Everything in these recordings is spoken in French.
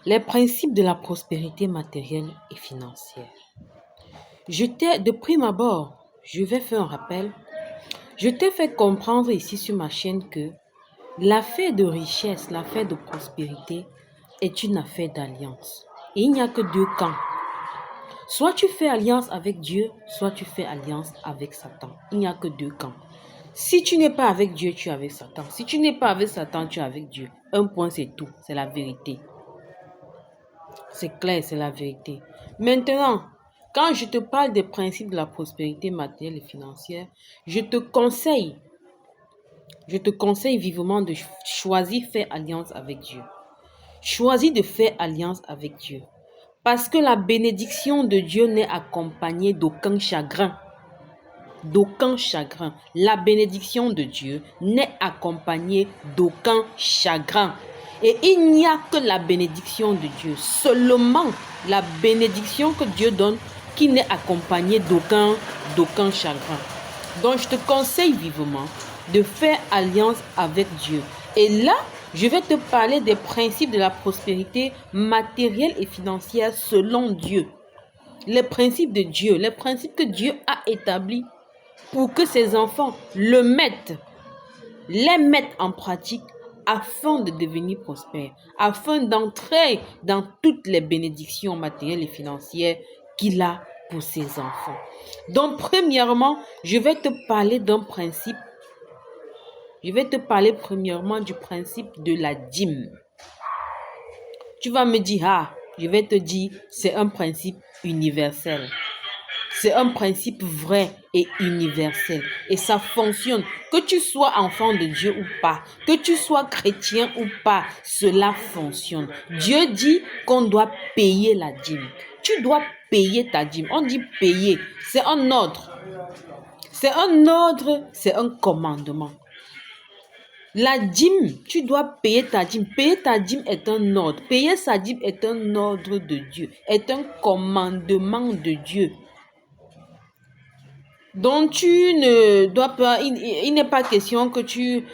Les principes de la prospérité matérielle et financière. De prime abord, je vais faire un rappel. Je t'ai fait comprendre ici sur ma chaîne que l'affaire de richesse, l'affaire de prospérité est une affaire d'alliance. Et il n'y a que deux camps. Soit tu fais alliance avec Dieu, soit tu fais alliance avec Satan. Il n'y a que deux camps. Si tu n'es pas avec Dieu, tu es avec Satan. Si tu n'es pas avec Satan, tu es avec Dieu. Un point, c'est tout. C'est la vérité. C'est clair, c'est la vérité. Maintenant, quand je te parle des principes de la prospérité matérielle et financière, je te conseille vivement de choisir faire alliance avec Dieu. Choisis de faire alliance avec Dieu. Parce que la bénédiction de Dieu n'est accompagnée d'aucun chagrin. D'aucun chagrin. La bénédiction de Dieu n'est accompagnée d'aucun chagrin. Et il n'y a que la bénédiction de Dieu, seulement la bénédiction que Dieu donne qui n'est accompagnée d'aucun chagrin. Donc je te conseille vivement de faire alliance avec Dieu. Et là, je vais te parler des principes de la prospérité matérielle et financière selon Dieu. Les principes de Dieu, les principes que Dieu a établis pour que ses enfants les mettent en pratique afin de devenir prospères, afin d'entrer dans toutes les bénédictions matérielles et financières qu'il a pour ses enfants. Donc, premièrement, je vais te parler d'un principe. Je vais te parler premièrement du principe de la dîme. Tu vas me dire, je vais te dire, c'est un principe universel. C'est un principe vrai et universel. Et ça fonctionne. Que tu sois enfant de Dieu ou pas, que tu sois chrétien ou pas, cela fonctionne. Dieu dit qu'on doit payer la dîme. Tu dois payer ta dîme. On dit payer. C'est un ordre. C'est un ordre, c'est un commandement. La dîme, tu dois payer ta dîme. Payer ta dîme est un ordre. Payer sa dîme est un ordre de Dieu, est un commandement de Dieu. Donc tu ne dois pas, il n'est pas question que tu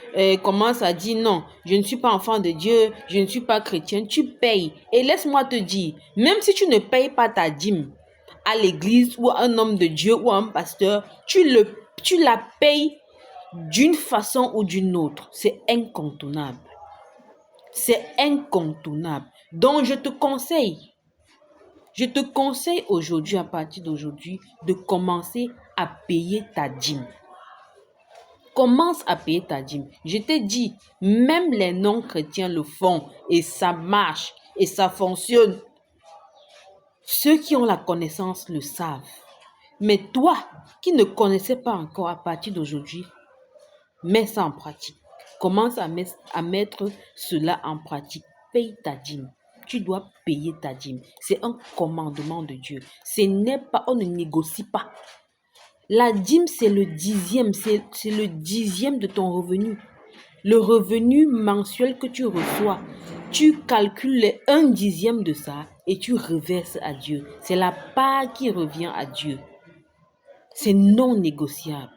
commences à dire non, je ne suis pas enfant de Dieu, je ne suis pas chrétien, tu payes. Et laisse-moi te dire, même si tu ne payes pas ta dîme à l'église ou à un homme de Dieu ou à un pasteur, tu la payes d'une façon ou d'une autre. C'est incontournable. C'est incontournable. Donc je te conseille aujourd'hui, à partir d'aujourd'hui, de commencer à payer ta dîme. Commence à payer ta dîme. Je t'ai dit, même les non-chrétiens le font et ça marche et ça fonctionne. Ceux qui ont la connaissance le savent. Mais toi, qui ne connaissais pas encore, à partir d'aujourd'hui, mets ça en pratique. Commence à mettre cela en pratique. Paye ta dîme. Tu dois payer ta dîme. C'est un commandement de Dieu. On ne négocie pas. La dîme, c'est le dixième de ton revenu. Le revenu mensuel que tu reçois, tu calcules un dixième de ça et tu reverses à Dieu. C'est la part qui revient à Dieu. C'est non négociable.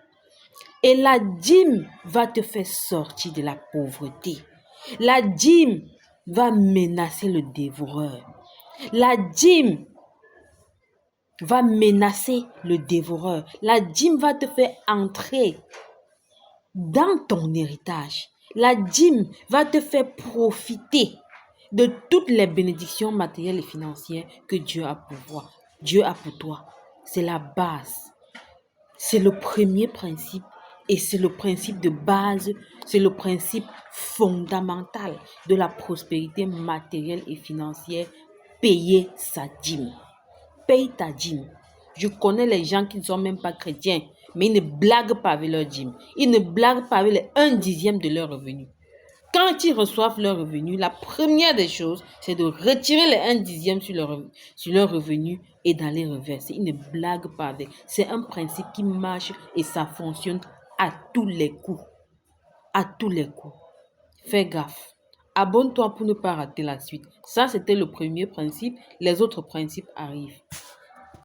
Et la dîme va te faire sortir de la pauvreté. La dîme va menacer le dévoreur. La dîme va menacer le dévoreur. La dîme va te faire entrer dans ton héritage. La dîme va te faire profiter de toutes les bénédictions matérielles et financières que Dieu a pour toi. C'est la base. C'est le premier principe et c'est le principe de base, c'est le principe fondamental de la prospérité matérielle et financière. Payer sa dîme. Paye ta dîme. Je connais les gens qui ne sont même pas chrétiens, mais ils ne blaguent pas avec leur dîme. Ils ne blaguent pas avec les 1/10 de leur revenu. Quand ils reçoivent leur revenu, la première des choses, c'est de retirer les 1/10 sur leur revenu et d'aller reverser. Ils ne blaguent pas avec. C'est un principe qui marche et ça fonctionne à tous les coups. À tous les coups. Fais gaffe. Abonne-toi pour ne pas rater la suite. Ça, c'était le premier principe. Les autres principes arrivent.